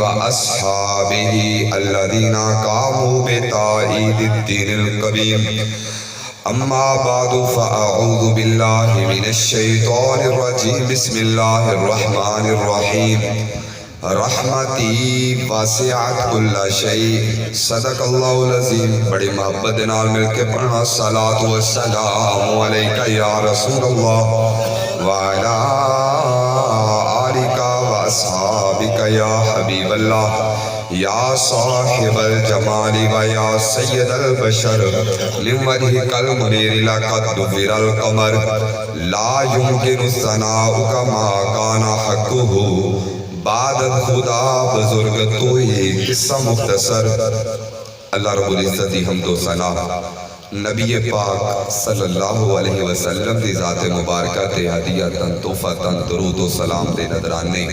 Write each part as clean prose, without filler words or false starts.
وأصحابه الذين قاموا بتعيد الدين القويم أما بعد فأعوذ بالله من الشيطان الرجيم بسم الله الرحمن الرحيم رحمتی واسعت کل شیء صدق اللہ العظیم. بڑی محبت نال مل کے پڑھنا الصلاۃ والسلام علیک یا رسول اللہ وعلی آلک واصحابک یا حبیب اللہ یا صاحب الجمال و یا سید البشر من وجهک المنیر لقد دبر القمر لا يمكن الثناء كما كان حقه بعد خدا بزرگ تو ہی قصہ مختصر. اللہ رب العزت دی حمد و ثنا نبی پاک صلی اللہ علیہ وسلم دی ذات مبارکہ تے ہدیتاً تحفۃً درود و سلام دے نذرانے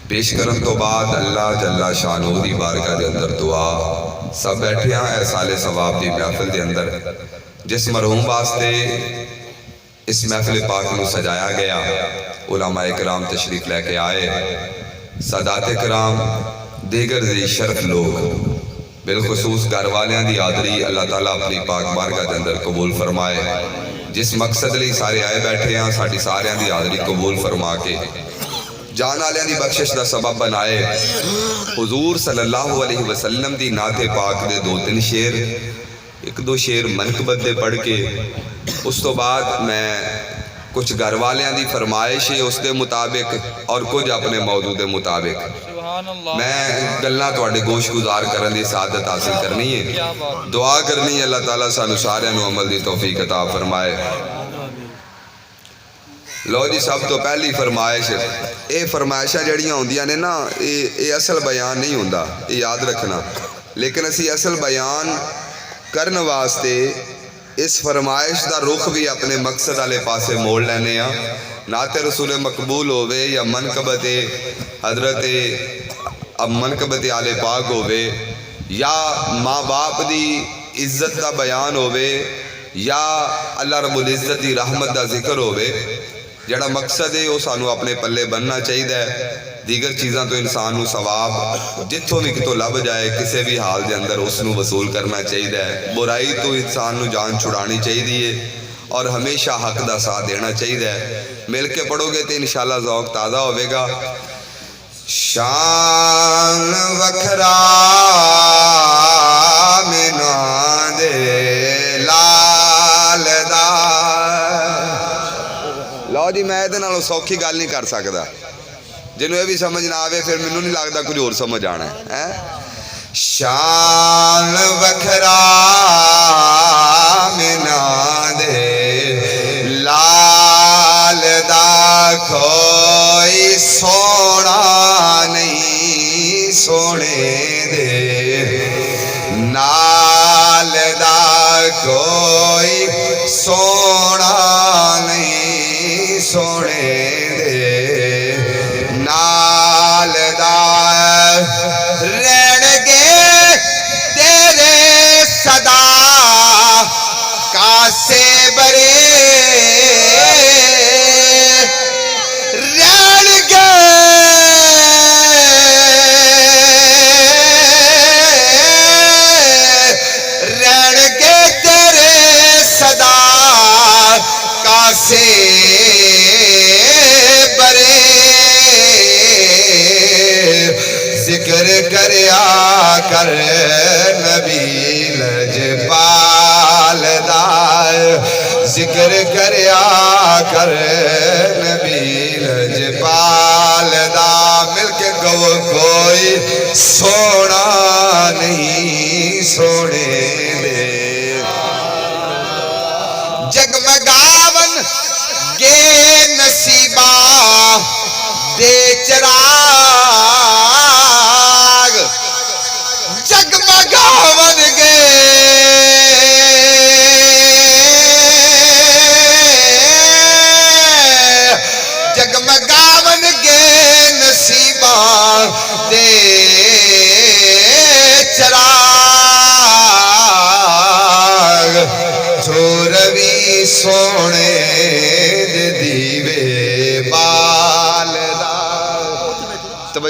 پیش کرن تو بعد اللہ جل شانہ دی بارگاہ دے اندر دعا سب بیٹھے ہیں اے سال ثواب دی محفل دے اندر جس مرحوم واسطے اس محفل پاک نو سجایا گیا. علماء کرام تشریف لے کے آئے، سادات کرام، دیگر ذی شرف لوگ، بالخصوص گھر والیاں دی حاضری اللہ تعالیٰ اپنی پاک بارگاہ دے اندر قبول فرمائے. جس مقصد لئی سارے آئے بیٹھے ہیں ساڑی ساریاں دی حاضری قبول فرما کے جان آلیاں دی بخشش دا سبب بنائے. حضور صلی اللہ علیہ وسلم دی نعت پاک دے 2-3 شعر، 1-2 شعر منقبت دے پڑھ کے اس تو بعد میں کچھ گھر والیاں دی فرمائش ہے اس دے مطابق اور کچھ اپنے موضوع دے مطابق میں گلنا تواڈے گوش گزار کرن دی سعادت حاصل کرنی ہے. دعا کرنی ہے اللہ تعالیٰ سانو سارے نو عمل دی توفیق عطا فرمائے. لو جی سب تو پہلی فرمائش، اے فرمائشاں جڑیاں ہوندیاں نے نا اے اصل بیان نہیں ہوندا، اے یاد رکھنا. لیکن اسی اصل بیان کرن واسطے اس فرمائش دا رخ بھی اپنے مقصد والے پاسے موڑ لینے ہاں. نعت رسول مقبول ہوئے یا منقبت حضرت منقبت آل پاک ہوئے یا ماں باپ دی عزت دا بیان ہوئے یا اللہ رب العزت دی رحمت دا ذکر ہوئے، جڑا مقصد ہے وہ سانو اپنے پلے بننا چاہیے. دیگر چیزاں تو انسان نو ثواب جتھوں بھی کتوں لب جائے کسے بھی حال دے اندر اس نو وصول کرنا چاہیے. برائی تو انسان نو جان چھڑانی چاہیے اور ہمیشہ حق دا ساتھ دینا چاہیے. مل کے پڑھو گے تو انشاءاللہ ذوق تازہ ہوئے گا. شان وکھرا منا دے لال دا. لو جی میں ادھے نالوں سوکھی گل نہیں کر سکتا، جنہوں یہ بھی سمجھ نہ آوے پھر منوں نہیں لگتا کچھ اور سمجھ آنا ہے. شان وکھرا منا دے لال دا کوئی سونا نہیں سونے دے نال دا کوئی سونا نہیں سونے دے نال دا رہن گے تیرے صدا کاسے برے رہن گے تیرے صدا کاسے ذکر کریا کر نبی لجپال دا، ذکر کریا کر نبی لجپال دا. مل کے گو کوئی سونا نہیں سونے دے جگمگاون گے نصیبہ دے چراغ جگمگاون گے جگمگاون گے نصیبہ دے چراغ چوروی سونے دے دیوے بال دا.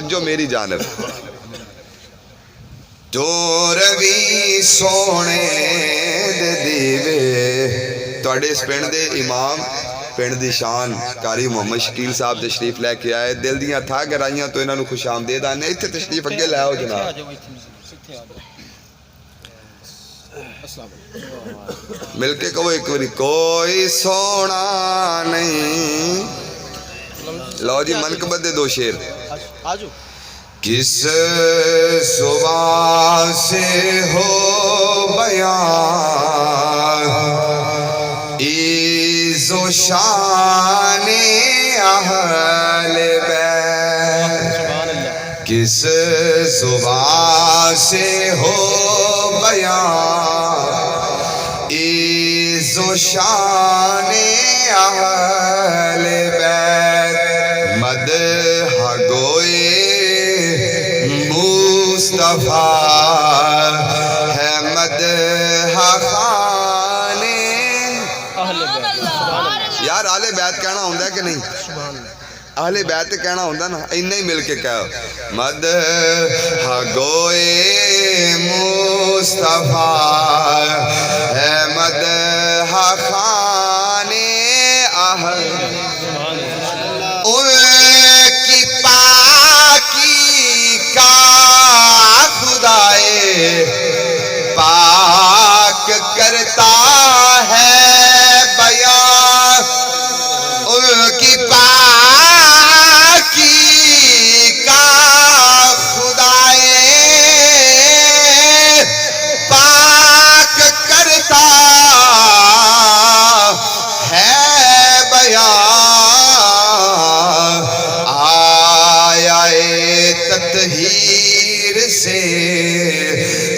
توجہ میری جانب تو روی سونے دے دیوے تواڈے اس پنڈ دے امام پنڈ دی شان قاری محمد شکیل صاحب تشریف لے کے آئے دل دیاں تھا گرائیاں تو انہاں نو خوش آمدید آنے اتنے تشریف اگے لے آؤ جناب مل کے کہو ایک باری کوئی سونا نہیں لو جی منقبت دے دو شیر کس زبان سے ہو بیان عز و شان اہل بیت کس زبان سے ہو بیان عز و شان اہل بیت مدح گوئے مصطفیٰ ہے مدح خان یار اہل بیت کہنا ہوندہ ہے کہ نہیں اہل بیت کہنا ہوندہ نا انہیں مل کے کہو مدح گوئے مصطفیٰ ہے مدح خان اہل ان کی پاکی کا خدائے پاک کرتا ہے بیان ان کی پاکی کا خدائے پاک کرتا ہے بیان آیا تطہیر سے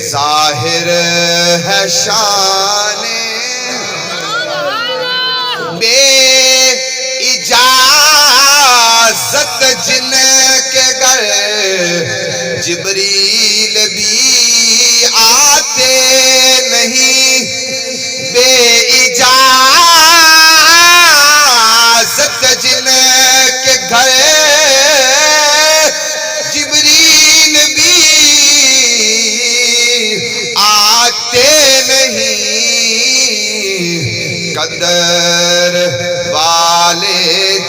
ظاہر ہے شان بے اجازت جن کے گھر جبریل بھی آتے نہیں بے اجازت جن کے گھر جبریل بھی آتے نہیں قدر والے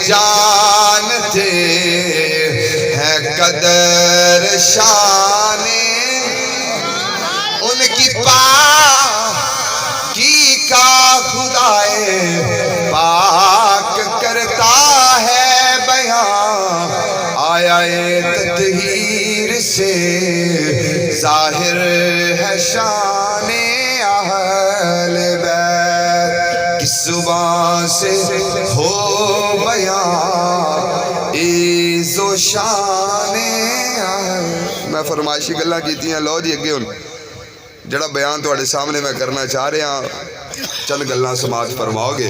جانتے ہیں قدر شان ان کی پاکی کا خدائے پاک کرتا ہے بیان آیا تطہیر سے ظاہر ہے شان اہل بیت کس زبان سے ہو بیان عز و شان میں فرمائشی گلاں کیتی ہیں لو جی اگے ہن جڑا بیان تواڈے سامنے میں کرنا چاہ رہا چند گلاں سماعت فرماؤ گے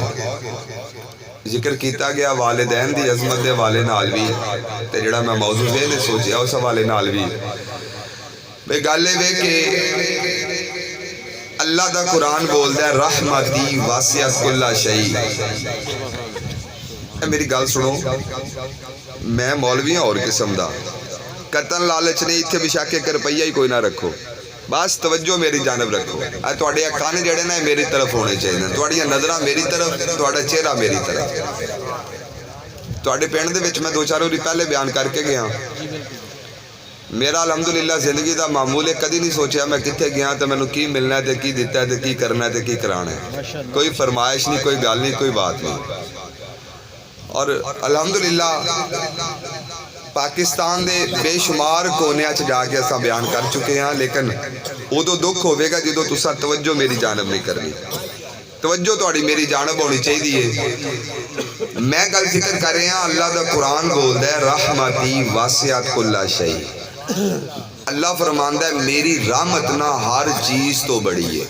ذکر کیتا گیا والدین دی عظمت دے والے نال بھی تے جڑا میں موضوع نے سوچیا اس حوالے نال بھی بے گل اے کہ اللہ دا قرآن بولدا ہے رحمتی واسعت کل شیء میری گل سنو میں مولوی ہوں اور قسم دا قطن لالچ نہیں اتھے بشاک ایک روپیہ ہی کوئی نہ رکھو بس توجہ میری جانب رکھو تواڈے اکھاں جڑے نا میری طرف ہونے چاہیے تواڈیاں نظراں میری طرف تواڈا چہرہ میری طرف تواڈے پنڈ دے وچ میں دو چار واری پہلے بیان کر کے گیا میرا الحمدللہ زندگی دا معمول ہے کدی نہیں سوچیا میں کتھے گیا تو مینوں کی ملنا ہے تے کی دتا ہے تے کی کرنا ہے تے کی کرانا ہے کوئی فرمائش نہیں کوئی گل نہیں کوئی بات نہیں اور الحمدللہ پاکستان دے بے شمار کونیاں چ جا کے اساں بیان کر چکے ہیں لیکن ادو دکھ ہوئے گا جدو تساں توجہ میری جانب نہیں کرنی توجہ تواڈی میری جانب ہونی چاہیے میں گل ذکر کر رہا ہوں اللہ دا قرآن بولدا ہے رحمتی واسعت کل شیء اللہ فرماندا ہے میری رحمت نہ ہر چیز تو بڑی ہے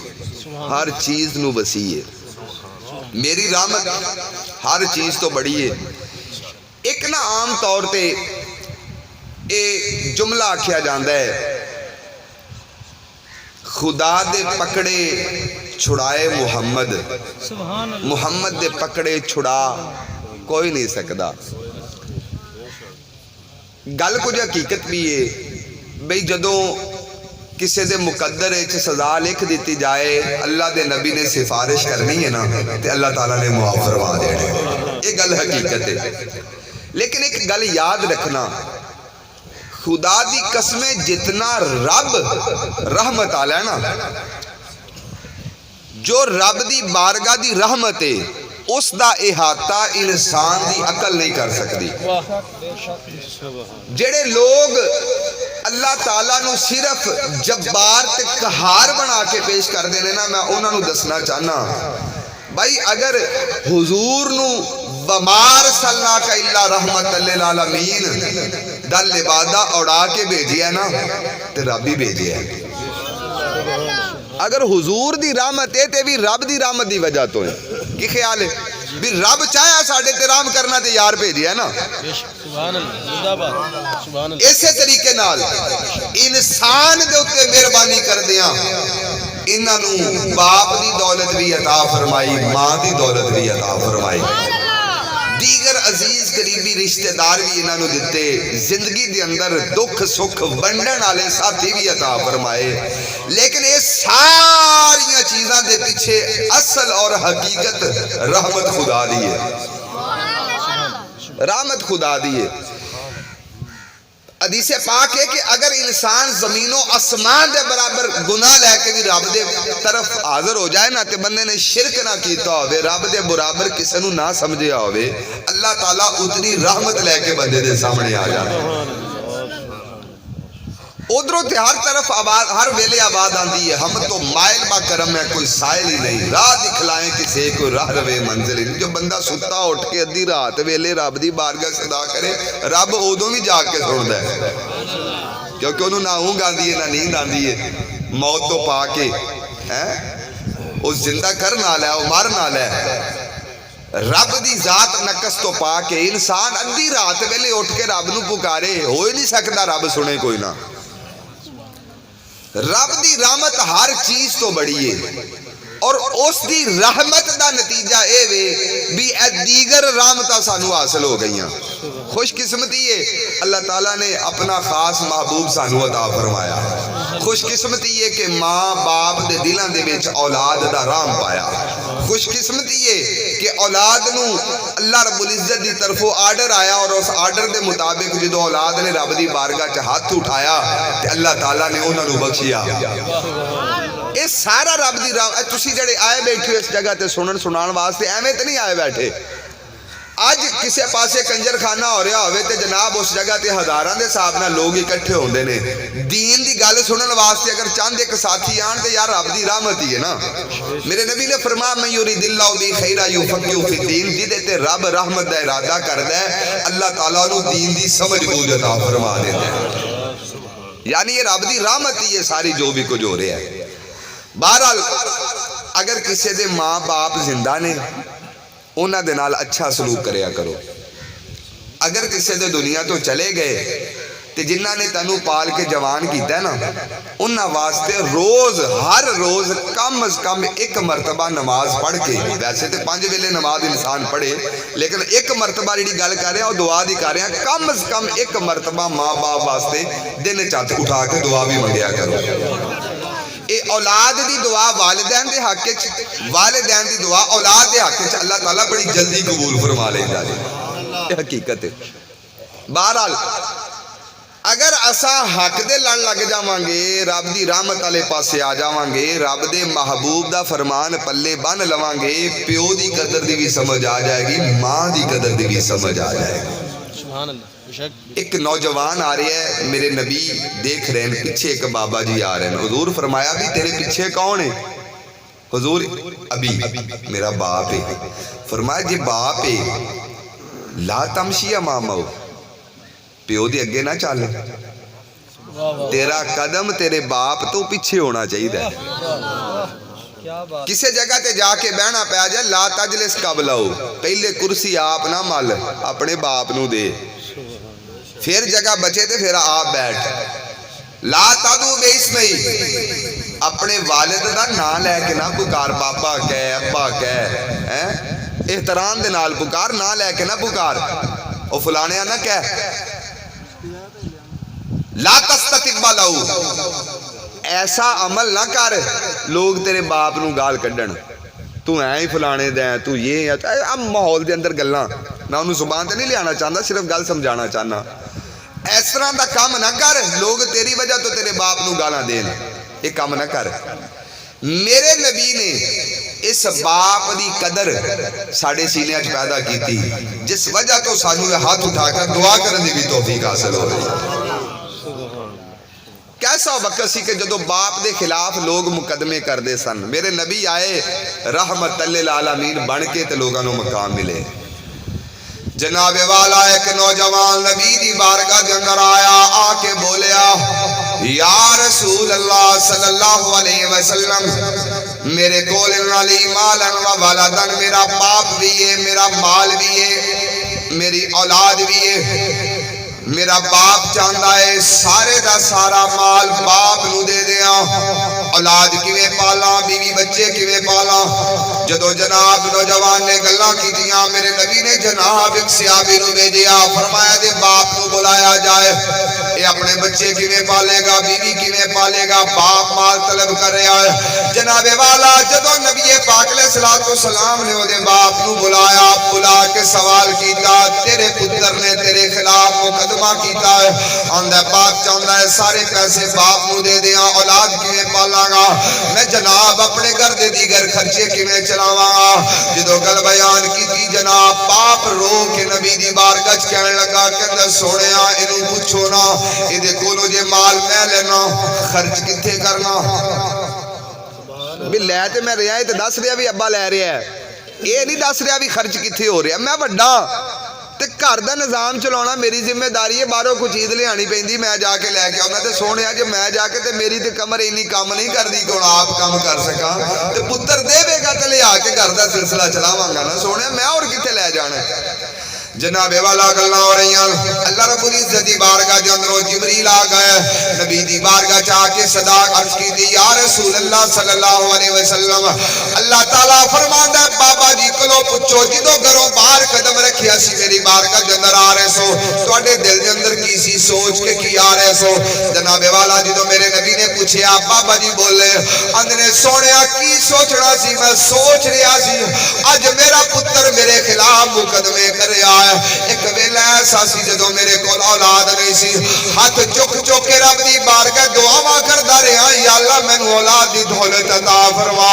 ہر چیز نو وسیع ہے میری رحمت ہر چیز تو بڑی ہے ایک نا عام طور پہ اے جملہ آکھیا جاندا ہے خدا دے پکڑے چھڑائے محمد محمد دے پکڑے چھڑا کوئی نہیں سکدا گل کچھ حقیقت بھی ہے بھئی جدوں کسی دے مقدر وچ سزا لکھ دیتی جائے اللہ دے نبی نے سفارش کرنی ہے نا تے اللہ تعالیٰ نے معاف فرما دینا، یہ گل حقیقت ہے۔ لیکن ایک گل یاد رکھنا، خدا دی قسمیں جتنا رب رحمت والا ہے نا، جو رب دی بارگاہ دی رحمت ہے اس دا احاطہ انسان دی عقل نہیں کر سکتی۔ جڑے لوگ اللہ تعالیٰ نو صرف جبار تے قہار بنا کے پیش کر دینے نا، میں انہاں نو دسنا چاہنا بھائی اگر حضور نو وما ارسلناک الا رحمت للعالمین دا لبادہ اڑا کے بھیجیا نا تے رب ہی بھیجیا ہے۔ اگر حضور دی رحمت ہے تے بھی رب دی رحمت دی وجہ تو ہے، کی خیال ہے بھی رب چاہیا ساڑھے تے رحم کرنا تے یار بھیجیا ہے نا۔ اسی طریقے نال انسان دے اتے مہربانی کر دیاں انہاں نو باپ دی دولت بھی عطا فرمائی، ماں دی دولت بھی عطا فرمائی، دیگر عزیز قریبی رشتہ دار بھی انہاں نو دیتے، زندگی دے اندر دکھ سکھ ونڈن والے ساتھی بھی عطا فرمائے۔ لیکن یہ ساری چیزاں دے پیچھے اصل اور حقیقت رحمت خدا دی ہے، رحمت خدا دی ہے۔ حدیث پاک ہے کہ اگر انسان زمین و آسمان دے برابر گناہ لے کے بھی رب دے طرف حاضر ہو جائے نا تے بندے نے شرک نہ کیتا ہوئے، رب دے برابر کسی نو نہ سمجھیا ہوئے، اللہ تعالیٰ اتنی رحمت لے کے بندے دے سامنے آ جاتا ہے۔ ادھروں تے ہر طرف آباد، ہر ویلے آباد آندی ہے، ہم تو مائل با کرم ہے کوئی سائل ہی نہیں، راہ دکھلائیں کسے کوئی راہ روے منزل ہی نہیں۔ جو بندہ ستا اٹھ کے ادھی رات ویلے رب دی بارگاہ صدا کرے، رب ادوں بھی جا کے سندا ہے، کیونکہ انہوں نہ اونگ آندی ہے نہ نیند آندی ہے، موت تو پا کے وہ زندہ کر نہ لے، وہ مر نہ لے، رب دی ذات نقص تو پا کے انسان ادھی رات ویلے اٹھ کے رب نو پکارے، ہو ہی نہیں سکتا رب سنے کوئی نہ۔ رب دی رحمت ہر چیز تو بڑی ہے، اور اس دی رحمت دا نتیجہ اے وے بھی اے دیگر رحمتہ سانو حاصل ہو گئیاں۔ خوش قسمتی ہے اللہ تعالیٰ نے اپنا خاص محبوب سانو عطا فرمایا، خوش قسمتی ہے کہ ماں باپ دے دلان دے وچ اولاد دا رام پایا، خوش قسمتی ہے کہ اولاد نو اللہ رب العزت دی طرفوں آرڈر آیا، اور اس آرڈر دے مطابق جدو اولاد نے رب دی بارگاہ چ ہاتھ اٹھایا تے اللہ تعالیٰ نے انہوں نے بخشیا۔ یہ سارا رب دی رحمت، تسی جڑے آئے بیٹھے اس جگہ تے سنان واسطے ایویں تے نہیں آئے بیٹھے۔ اج کسے پاسے کنجر خانہ ہو رہا ہوئے تے جناب اس جگہ تے ہزاراں دے صاحب نہ لوگ اکٹھے ہوندے نے، دین دی گل سنن واسطے اگر چاند ایک ساتھی آن تے یار رب دی رحمت ہی ہے نا۔ میرے نبی نے فرمایا من یرید اللہ بہ خیرا یفقہہ فی الدین، جدے تے رب رحمت دا ارادہ کردا ہے اللہ تعالیٰ نو دین دی سمجھ بوجھ عطا فرما دیتا ہے۔ یعنی یہ رب دی رحمت ہی ہے ساری جو بھی کچھ ہو رہا ہے۔ بہرحال اگر کسی دے ماں باپ زندہ نے انہاں دے نال اچھا سلوک کریا کرو، اگر کسی دے دنیا تو چلے گئے تے جنہاں نے تنو پال کے جوان کیتا ہے نا انہاں واسطے روز ہر روز کم از کم ایک مرتبہ نماز پڑھ کے، ویسے تے 5 ویلے نماز انسان پڑھے لیکن ایک مرتبہ جڑی گل کر رہے ہیں اور دعا دی کر رہے ہیں، کم از کم ایک مرتبہ ماں باپ واسطے دن چت اٹھا کے دعا بھی منگیا کرو۔ اے اولاد دی دعا والدین دے حق وچ، والدین دی دعا اولاد دے حق وچ اللہ تعالیٰ بڑی جلدی قبول فرما لیندا ہے، یہ حقیقت ہے۔ بہرحال اگر اسا حق دے لڑ لگ جاواں گے، رب دی رحمت والے پاسے آ جاواں گے، رب دے محبوب دا فرمان پلے بن لواں گے، پیو دی قدر دی بھی سمجھ آ جائے گی، ماں دی قدر دی بھی سمجھ آ جائے گی۔ سبحان اللہ۔ ایک نوجوان آ رہے ہیں، میرے نبی دیکھ رہے ہیں، پیچھے ایک بابا جی آ رہے ہیں، حضور فرمایا بھی تیرے پیچھے کون ہے؟ حضور ابھی میرا باپ ہے۔ فرمایا جی باپ ہے لا تمشی امامہ، پیو دی اگے نہ چل، تیرا قدم تیرے باپ تو پیچھے ہونا چاہیے۔ کسی جگہ تے جا کے بہنا پیا جائے لا تجلس قبلہ، پہلے کرسی آپ نہ مل اپنے باپ نو دے، پھر جگہ بچے تے پھر آپ بیٹھ، لا تدعو باسمہ، اپنے والد دا نام لے کے نہ پکار، بابا کہہ ابا کہہ، احترام دے نال پکار، نہ لے کے نہ پکار، او فلانے نہ کہہ، لا تستقبلو، ایسا عمل نہ کر لوگ تیرے باپ نو گال کڈن، تو ہی فلانے دیں، تو یہ اب ماحول دے اندر گلاں میں انہوں زبان تے نہیں لیانا چاہتا، صرف گل سمجھانا چاہنا، اس طرح دا کام نہ کر لوگ تیری وجہ تو تیرے باپ نو گالاں دین، یہ کام نہ کر۔ میرے نبی نے اس باپ دی قدر ساڑھے سینے اچ پیدا کی تھی، جس وجہ تو سانو ہاتھ اٹھا کر دعا کرنے دی بھی توفیق حاصل ہو رہی۔ کیسا وقت سی کہ جدو باپ دے خلاف لوگ مقدمے کر دے سن، میرے نبی آئے رحمت للعالمین بن کے تے لوگاں نو مقام ملے۔ جناب والا ایک نوجوان نبی دی بارگاہ دے اندر آیا، آ کے بولیا یا رسول اللہ صلی اللہ علیہ وسلم، میرے کول علی مالن و والدن، میرا باپ بھی ہے، میرا مال بھی ہے، میری اولاد بھی ہے، میرا باپ چاہتا ہے سارے دا سارا مال باپ نو دے دیا، اولاد کیویں پالا، بیوی بچے کیویں پالا۔ جدو جناب نوجوان نے گلاں کیتیاں، میرے نبی نے جناب ایک صحابی نو بھیجیا، فرمایا دے باپ نو بلایا جائے، اے اپنے بچے کیویں پالے گا، بیوی کیویں پالے گا، باپ مال طلب کر رہا ہے۔ جناب والا جدو نبی پاک علیہ السلام نے وہ دے باپ نو بلایا، بلا کے سوال کیتا، تیرے پتر نے تیرے خلاف مقدمہ کیتا ہے، آندہ باپ چاہتا ہے سارے پیسے باپ نو دے دیا، اولاد کیویں پالاں گا، میں جناب اپنے گھر دے دیگر خرچے کیویں چلاواں گا۔ جدو گل بیان کیتی جناب باپ رو کے نبی دی بارگاہ وچ کہنے لگا کہ سونیا اینوں پوچھو نا، ایدے کولوں جے مال میں لینا خرچ کتھے کرنا؟ بھی لے تے میں رہا ہے تے دس رہا بھی ابا لے رہا ہے، یہ نہیں دس رہا بھی خرچ کتھے ہو رہا، میں بڑا تے گھر دا نظام چلانا میری ذمہ داری ہے، باہروں کوئی چیز لے آنی پیندی میں جا کے لے کے آنا، تے سونے جے میں جا کے تے میری تے کمر اینی کام نہیں کر دی کہ آپ کام کر سکا، تے پتر دے بے گا تے لے آ کے گھر دا سلسلہ چلاواں گا نا، سونے میں اور کتے لے جانا ہے۔ جناب والا گلاں ہو رہی ہیں، اللہ رب العزت دی بارگاہ دے اندروں جبریل آ گئے، نبی دی بارگاہ چا کے صدا عرض کی دی یا رسول اللہ صلی اللہ علیہ وسلم، اللہ تعالیٰ فرماندا ہے بابا جی کولوں پوچھو جدوں گھروں باہر قدم رکھیا سی میری بارگاہ دے اندر آ رہے سو، تواڈے دل دے اندر کی سی سوچ کے کی آ رہے سو؟ جناب والا جدوں میرے نبی نے پوچھیا بابا جی بولے اندنے سونیا کی سوچنا سی؟ میں سوچ رہا سی اج میرا پتر میرے خلاف مقدمے کر رہا ہے، ایک ویلا ایسا سی جدو میرے کول اولاد نہیں سی، ہاتھ چک چک کے رب دی بارگاہ دعاواں کردا رہا یا اللہ مینوں اولاد دی دولت عطا فرما۔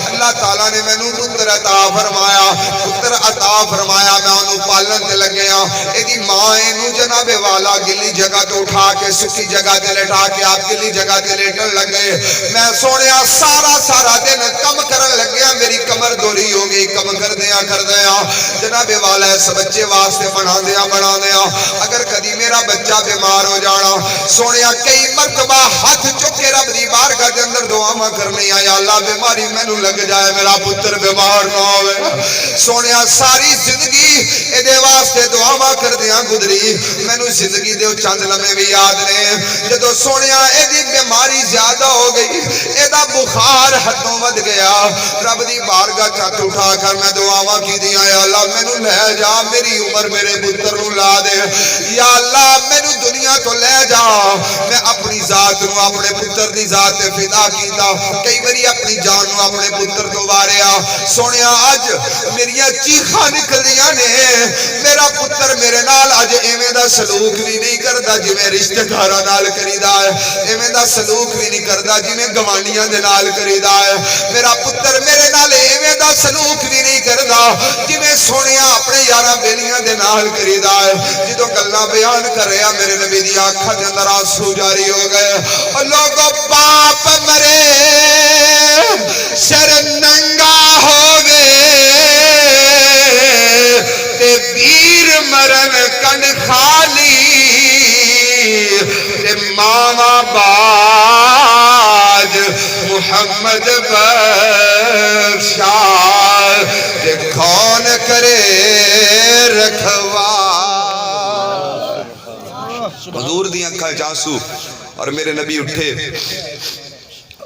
اللہ تعالیٰ نے مینوں پتر عطا فرمایا، پتر عطا فرمایا، میں انہوں پالن تے لگیا، ایدی ماں اینوں جناب والا گلی جگہ تو اٹھا کے سکی جگہ تے لٹا کے آپ گلی جگہ تے لیٹن لگے، میں سونیا سارا دن کم کرن لگیا، میری کمر دوری ہو گئی، کم کر دیا جناب والا اس بچے واسطے بنا دیا اگر کدی میرا بچہ بیمار ہو جانا، سونیا کئی مرتبہ ہاتھ چکے رب دی بارگاہ دے اندر دعاواں کرنی یا اللہ بیماری مینوں لگ جائے میرا پتر بیمار نہ ہوئے، سونیا ساری زندگی اے دے واسطے دعاواں کر دیا گزری، مینوں زندگی دے چند لمحے بھی یاد نے جدو سونیا اے دی بیماری زیادہ ہو گئی، اے دا بخار حدوں ود گیا، رب دی بارگاہ چت اٹھا کر میں دعاواں کی دیا یا اللہ مینوں لے جا، میری عمر میرے پتر نوں لا دے یا اللہ مینوں دنیا تو لے جا، میں اپنی ذات نوں اپنے پتر دی ذات تے فدا کیتا، کئی باری اپنی جان نوں اپنے پتر تو واریا، سونیا اج میریاں چیخاں نکلدیاں نے، میرا پتر میرے نال اج ایویں دا سلوک بھی نہیں کردا جویں رشتہ داراں نال کریدا ہے، ایویں دا سلوک بھی نہیں کردا جویں گوانڈیاں دے نال کریدا ہے، میرا پتر میرے نال ایویں دا سلوک بھی نہیں کردا جویں سونیا اپنے یاراں بیلیاں دے نال کریدا ہے۔ جدوں گلاں بیان کریا میرے نبی دی آنکھاں دے اندر آنسو جاری ہو گئے، اور لوگوں باپ مرے سر ننگا ہو گئے تے ویر مرن کن خالی تے ماما باج محمد بخشا تے کون کرے رکھوا۔ حضور دی آنکھاں آنسو اور میرے نبی اٹھے،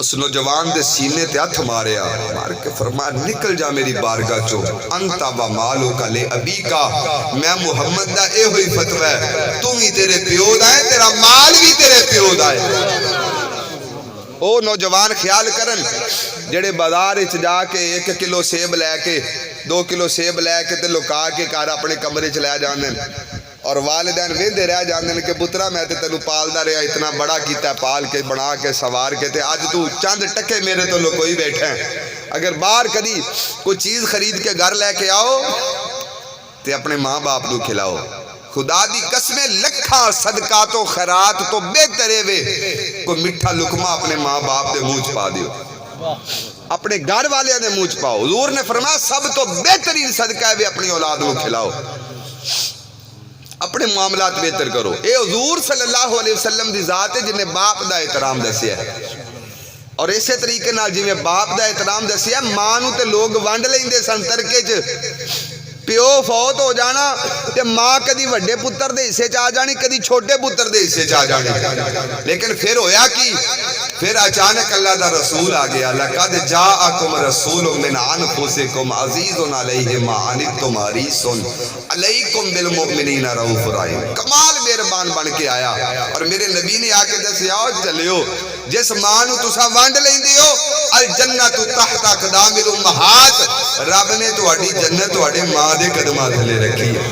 اس نوجوان دے سینے تے ہتھ ماریا، مار کے فرمایا نکل جا میری بارگاہ چو، انتا و مالو کا لے ابی کا، میں محمد دا اے ہوئی فتوہ ہے، تم ہی تیرے پیو دا ہے، تیرا مال بھی تیرے پیو دا ہے۔ او نوجوان خیال کرن جڑے بازار اچ جا کے 1 کلو سیب لے کے 2 کلو سیب لے کے تے لکا کے گھر اپنے کمرے چ لے جاندے اور والدین ویندے رہ جاندے کہ پترا میں تے تینوں پالدا رہیا، اتنا بڑا کیتا ہے، پال کے بنا کے سوار کے، تے اج تو چند ٹکے میرے تو لکوئی بیٹھا ہے۔ اگر باہر کدی کوئی چیز خرید کے گھر لے کے آؤ تے اپنے ماں باپ کو کھلاؤ۔ خدا دی قسمیں لکھاں صدقات و خیرات تو بہترے وے کوئی مٹھا لقمہ اپنے ماں باپ دے منہ چ پا دیو، اپنے گھر والے دے منہ چ پاؤ۔ حضور نے فرمایا سب تو بہترین صدقہ ہے اپنی اولاد کو کھلاؤ، اپنے معاملات بہتر کرو۔ اے حضور صلی اللہ علیہ وسلم دی ذات ہے جنہیں باپ دا احترام دسیا ہے، اور اسی طریقے نال جی میں باپ دا احترام دسیا، ماں نو تے لوگ ونڈ لیندے سن ترکے چ، پیو فوت ہو جانا تے ماں کدی وڈے پتر دے حصے چ آ جانی، کدی چھوٹے پتر دے حصے چ آ جانی۔ لیکن پھر ہویا کی، پھر اچانک اللہ دا رسول آ گیا، لقد جاءکم رسول من انفسکم عزیز علیہ ما عنتم حریص علیکم بالمؤمنین رؤوف رحیم۔ کمال مہربان بن کے آیا، اور میرے نبی نے آ کے دسیا چلیو جس ماں نو تساں ونڈ لیندے ہو، الجنت تحت اقدام الامہات، رب نے تہاڈی جنت تہاڈے ماں دے قدماں تھلے رکھی ہے،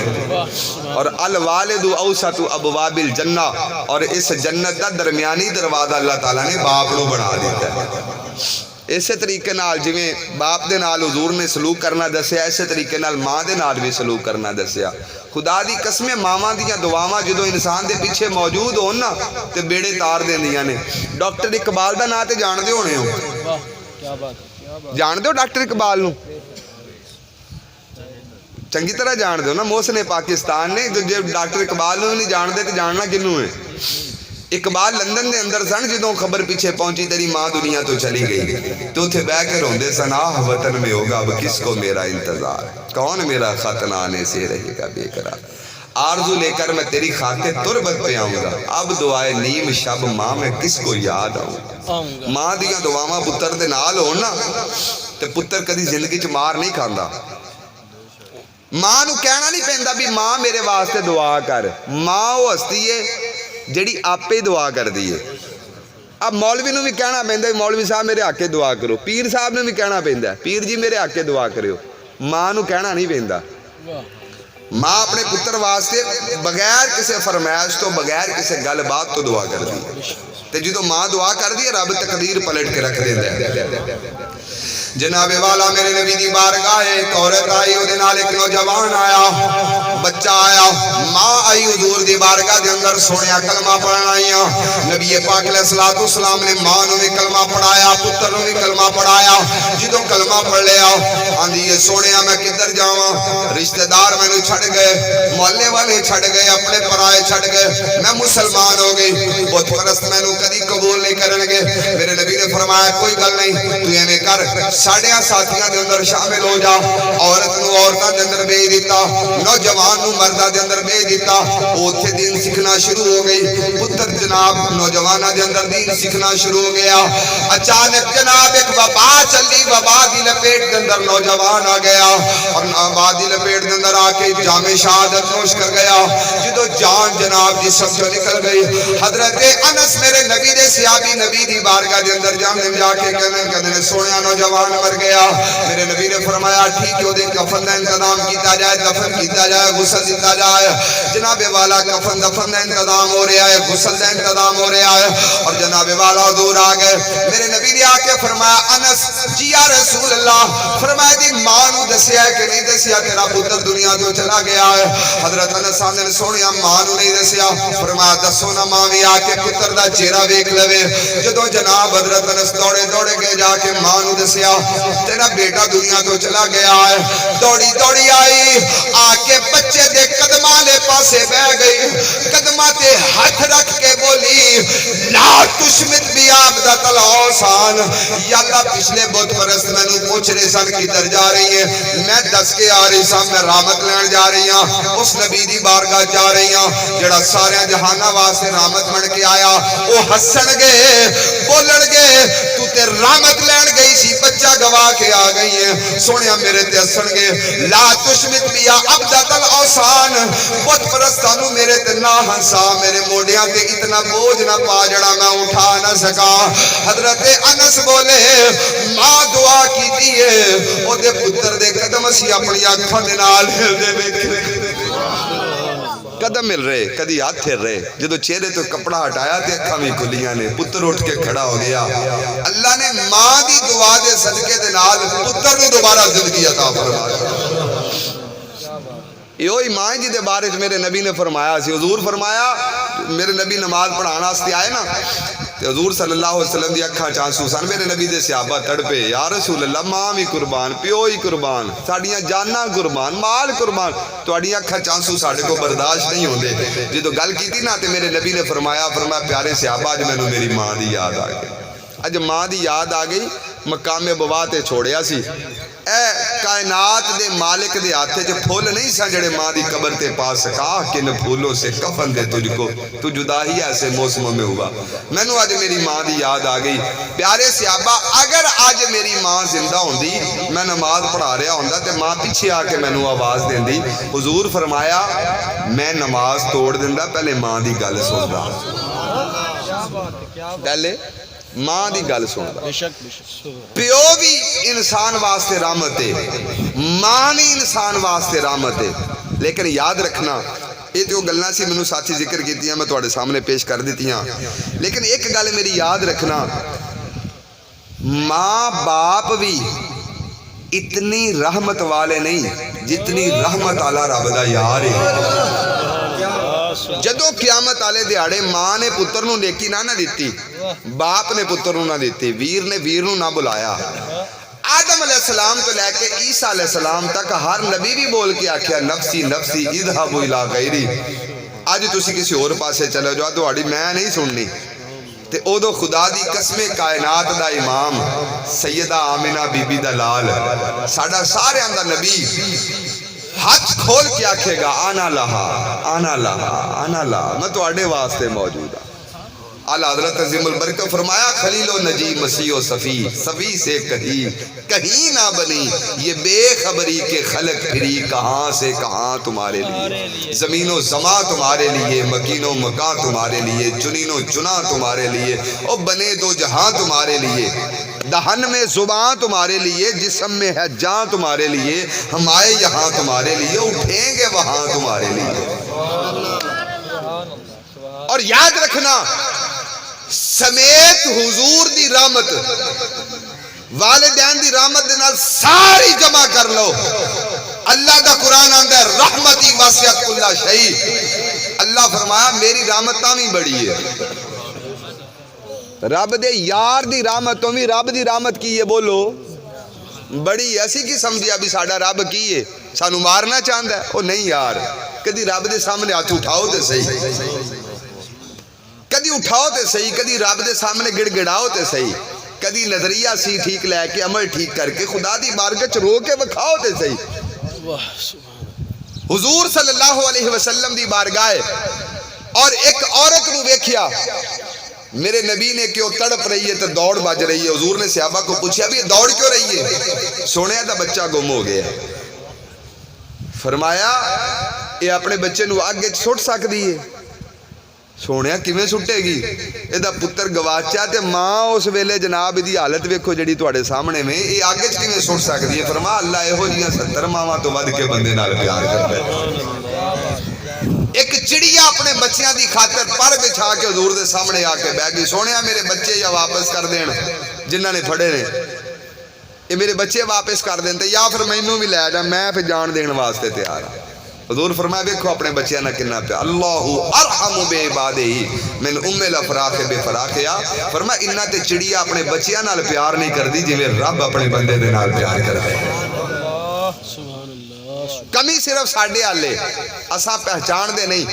اور الوالد اوسط ابواب الجنہ، اور اس جنت دا درمیانی دروازہ اللہ تعالیٰ نے باپ نو بنا دیتا ہے۔ اسی طریقے نال جویں باپ دے نال حضور نے سلوک کرنا دسیا، اسی طریقے نال ماں دے نال بھی سلوک کرنا دسیا۔ خدا دی قسمیں ماواں دیاں دعاواں جدوں انسان دے پیچھے موجود ہون نا تے بیڑے تار دیندیاں نے۔ ڈاکٹر اقبال دا نام تے جان دے ہونے ہو، جان دے ہو ڈاکٹر اقبال نو؟ چنگی طرح جان دے ہو نا، محسن پاکستان نے جو ڈاکٹر اقبال نو نہیں جان دے تے جاننا کنوں ہے؟ اقبال لندن دے اندر سن، جدوں خبر پیچھے پہنچی تیری ماں دنیا تو چلی گئی تو اتھے بیٹھ کے روندے سن، آہ وطن میں ہوگا اب کس کو میرا انتظار، کون میرا خط نہ آنے سے رہے گا بے قرار، آرزو لے کر میں تیری خاک تربت پہ آؤں گا، اب دعائے نیم شب ماں میں کس کو یاد آؤں گا۔ ماں دیاں دعاواں پتر دے نال ہون نا تے پتر کدی زندگی چ مار نہیں کھاندا۔ ماں نو کہنا نہیں پیندا بھی ماں میرے واسطے دعا کر، ماں وہ ہستی ہے جڑی آپے دعا کر دیئے۔ اب مولوی نو بھی کہنا پیندا ہے مولوی صاحب میرے حق دعا کرو، پیر صاحب نے بھی کہنا پیندا ہے پیر جی میرے حق دعا کرو، ماں نو کہنا نہیں پیندا۔ ماں اپنے پتر واسطے بغیر کسی فرمائش تو، بغیر کسی گل بات تو دعا کر دی، تے جدوں ماں دعا کر دی رب تقدیر پلٹ کے رکھ دیندا ہے۔ جناب والا میرے نبی دی بارگاہ ایک عورت آئی، وہ نال ایک نوجوان آیا، بچہ آیا، ماں آئی حضور دی بارگاہ دے اندر سونیا کلمہ پڑھنا آئیاں۔ نبی پاک علیہ السلام نے ماں نو بھی کلمہ پڑھایا، پتر نو بھی کلمہ پڑھایا۔ جدوں کلمہ پڑھ لیا آندھی یہ سونیا میں کدھر جاواں، رشتہ دار میں نے چھڑ گئے، محلے والے چھڑ گئے، اپنے پرائے چھڑ گئے، میں مسلمان ہو گئی، بت پرست میں نو کدی قبول نہیں کرن گے۔ میرے نبی نے فرمایا کوئی گل نہیں، تو ایویں کر ساڑھیاں ساتھیاں دے اندر شامل ہو جا۔ عورت نو عورتاں دے اندر بھیج دیتا، نوجوان نو مرداں دے اندر بھیج دیتا، اوتھے دین سیکھنا شروع ہو گئی۔ پتر جناب نوجواناں دے اندر دین سیکھنا شروع ہو گیا۔ اچانک جناب ایک وبا چلی، وبا دی لپیٹ دے اندر نوجوان آ گیا، اور وبا دی لپیٹ دے اندر آ کے جام شہادت نوش کر گیا۔ جدو جان جناب جسم جو نکل گئی، حضرت انس میرے نبی دے صحابی نبی دی بارگاہ دے اندر جا کے کہنے سونیا نوجوان مر گیا۔ میرے نبی نے فرمایا ٹھیک ہے، وہ کفن دا انتظام کیتا جائے، دفن کیتا جائے، غسل دیتا جائے۔ جناب والا کفن دفن دا انتظام ہو رہا ہے، غسل دا انتظام ہو رہا ہے، اور جناب والا حضور آ گئے۔ میرے نبی نے آ کے فرمایا انس جی یا رسول اللہ، فرمایا دی ماں نو دسیا ہے کہ نہیں دسیا تیرا پتر دنیا تو چلا گیا ہے؟ حضرت انس نے سونیا ماں نو نہیں دسیا، فرمایا دسو نا ماں بھی آ کے پتر دا چہرہ ویکھ لوے۔ جدوں جناب حضرت انس دوڑے دوڑے گئے جا کے ماں نو دسیا تیرا بیٹا دنیا تو چلا گیا ہے، دوڑی دوڑی آئی آ کے بچے دے قدماں دے پاسے بہ گئی، قدماں تے ہاتھ رکھ کے بولی لا تشمت بھی آپ دا تلوسان، یا اللہ پچھلے بت پرست میں نو پوچھ رہے سن کدھر جا رہی ہیں، میں دس کے آ رہی سا میں رحمت لین جا رہی ہاں، اس نبی دی بارگاہ جا رہی ہاں جڑا سارے جہانہ واسطے رحمت بن کے آیا۔ وہ ہسن گے بولن گے تو تے رحمت لین گئی سی بچہ گوا کے آ گئی ہے سونیا میرے تے ہسن گے لا تشمت بیا عبدۃ الاوثان بت پرستانو میرے تے نہ ہنسا میرے موڈیاں تے اتنا بوجھ نہ پا جڑا میں اٹھا نہ سکا حضرت انس بولے ماں دعا کیتی ہے او دے پتر دے قدم اسی اپنی اکھاں دے نال ہلدے ویکھے قدم مل رہے کدی ہاتھ پھر رہے جدو چہرے تو کپڑا ہٹایا تے اکھاں بھی کھلیاں نے پتر اٹھ کے کھڑا ہو گیا اللہ نے ماں دی دعا دے صدقے دے نال پتر نو دوبارہ زندگی عطا فرمایا یہی ماں جی دے بارے میرے نبی نے فرمایا سی حضور فرمایا میرے نبی نماز پڑھانا واسطے آئے نا تے حضور صلی اللہ علیہ وسلم دی اکھاں چانسو سن میرے نبی دے صحابہ تڑپے یا رسول اللہ ماں بھی قربان پیو ہی قربان ساڈیاں جاناں قربان مال قربان تہاڈیاں اکھاں چانسو ساڈے کو برداشت نہیں ہوندے جدوں گل کیتی نا تے میرے نبی نے فرمایا پیارے صحابہ اج مینوں میری ماں دی یاد آ گئی اج ماں دی یاد آ گئی مقام بوا تے چھوڑیا سی اے کائنات دے مالک دے ہاتھے جو پھول نہیں سا جڑے ماں دی قبر تے پا سکا کن پھولوں سے کفن دے تجھ کو تو جدا ہی ایسے موسموں میں ہوا میں نو آج میری ماں دی یاد آ گئی پیارے صحابہ اگر آج میری ماں زندہ ہوندی میں نماز پڑھا رہا ہوندا تے ماں پیچھے آ کے میں نو آواز دیندی حضور فرمایا میں نماز توڑ دیندا پہلے ماں دی گل سندا پہلے ماں دی گل سندا پیو بھی انسان واسطے رحمت ہے ماں بھی انسان واسطے رحمت ہے لیکن یاد رکھنا یہ تو گلاں سی مینوں ساتھی ذکر کیتیاں میں تواڈے سامنے پیش کر دیتیاں لیکن ایک گل میری یاد رکھنا ماں باپ بھی اتنی رحمت والے نہیں جتنی رحمت والا رب دا یار ہے جدو قیامت والے دیہاڑے ماں نے پتر نو نیکی نہ دیتی باپ نے پتر نو نہ دیتی ویر نے ویر نو نہ بلایا آدم علیہ السلام تو لے کے عیسیٰ علیہ السلام تک ہر نبی بھی بول کے آکھیا نفسی نفسی اذهبوا الی غیری اج تسی کسی اور پاسے چلے جاؤ تہاڈی میں نہیں سننی تے اودو خدا دی قسم کائنات دا امام سیدہ آمنہ بی بی دا لال ساڈا سارے دا نبی ہاتھ کھول کے آکھے گا آنا لہا آنا لہا آنا لہا میں تو آڑے واسطے موجود ہوں اعلیٰ حضرت عظیم البرکہ فرمایا خلیل و نجی مسیح و صفی صفی سے کہیں نہ بنی یہ بے خبری کے خلق پھری کہاں سے کہاں تمہارے لیے زمین و زمان تمہارے لیے مکین و مکان تمہارے لیے جنین و جنا تمہارے لیے اور بنے دو جہاں تمہارے لیے دہن میں زبان تمہارے لیے جسم میں ہے جان تمہارے لیے ہم آئے یہاں تمہارے لیے اٹھیں گے وہاں تمہارے لیے اور یاد رکھنا سمیت حضور دی رحمت والدین دی رحمت دے نال ساری جمع کر لو اللہ دا قرآن آندا ہے رحمتی واسعت کل شیء اللہ فرمایا میری رحمت بھی بڑی ہے رب دے یار دی رحمت تو بھی رب دی رحمت کی ہے بولو بڑی ایسی کی سمجھیا بھی ساڈا رب کی ہے سانو مارنا چاہندا ہے او نہیں یار کدی رب دے سامنے ہاتھ اٹھاؤ تے صحیح کدی اٹھاؤ تے صحیح کدی رب دے سامنے گڑ گڑاؤ تے صحیح کدی نظریہ سی ٹھیک لے کے عمل ٹھیک کر کے خدا دی بارگاہ چ رو کے وکھاؤ تے صحیح حضور صلی اللہ علیہ وسلم دی بارگاہ اور ایک عورت نو ویکھیا میرے نبی نے کہ وہ تڑپ رہی ہے تو دوڑ بج رہی ہے حضور نے صحابہ کو پوچھا بھی دوڑ کیوں رہی ہے سونے دا بچہ گم ہو گیا فرمایا یہ اپنے بچے نو آگے سٹ سکتی ہے سونے کیویں سٹے گی یہ پتر گواچا تے ماں اس ویلے جناب دی حالت ویکھو جڑی تواڈے سامنے میں یہ آگے کیویں سٹ سکتی ہے فرمایا اللہ یہو جیاں 70 ماواں تو ود کے بندے نال پیار کردا ہے ایک چڑیا اپنے بچیاں دی خاطر پر بچھا کے حضور دے سامنے آ کے بیٹھ گئی سونیا میرے بچے یا واپس کر دین جنہاں نے پھڑے نے یہ میرے بچے واپس کر دین تے یا پھر مینوں بھی لے جا میں پھر جان دین واسطے تیار ہوں حضور فرمایا دیکھو اپنے بچیاں نہ کنا پیا اللہ ارحم بے عبادہ من ام الافراخ بے فراخیا فرمایا انہاں تے چڑیا اپنے بچیاں نال پیار نہیں کردی جویں رب اپنے بندے دے نال پیار کردا ہے کمی صرف ساڈے والے اساں پہچان دے نہیں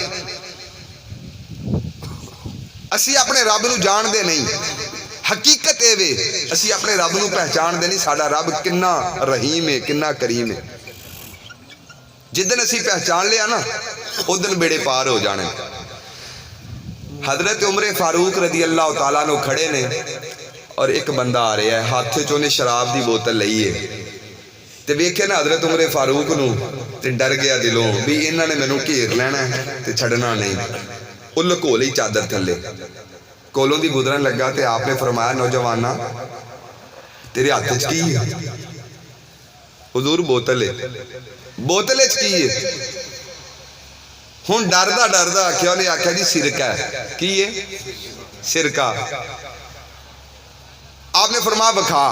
اسی اپنے رب نو جان دے نہیں حقیقت اے وے اسی اپنے رب نو پہچان دے نہیں ساڈا رب کنا رحیم ہے کنا کریم ہے جدن اسی پہچان لیا نا ادن بیڑے پار ہو جانے حضرت عمر فاروق رضی اللہ تعالیٰ عنہ کھڑے نے اور ایک بندہ آ رہا ہے ہاتھ چ انہیں شراب دی بوتل لئی ہے تے ویکھے نا حضرت عمر فاروق نو تے ڈر گیا دلوں بھی انہاں نے مینوں گھیر لینا ہے تے چھڑنا نہیں او لکو لئی چادر تھلے کولوں دی گزرن لگا تے آپ نے فرمایا نوجواناں تیرے ہاتھ وچ کی ہے حضور بوتل ہے بوتل وچ کی ہے ہن ڈردا آکھیا انہیں آکھیا جی سرکہ ہے کی ہے سرکہ آپ نے فرمایا بکھا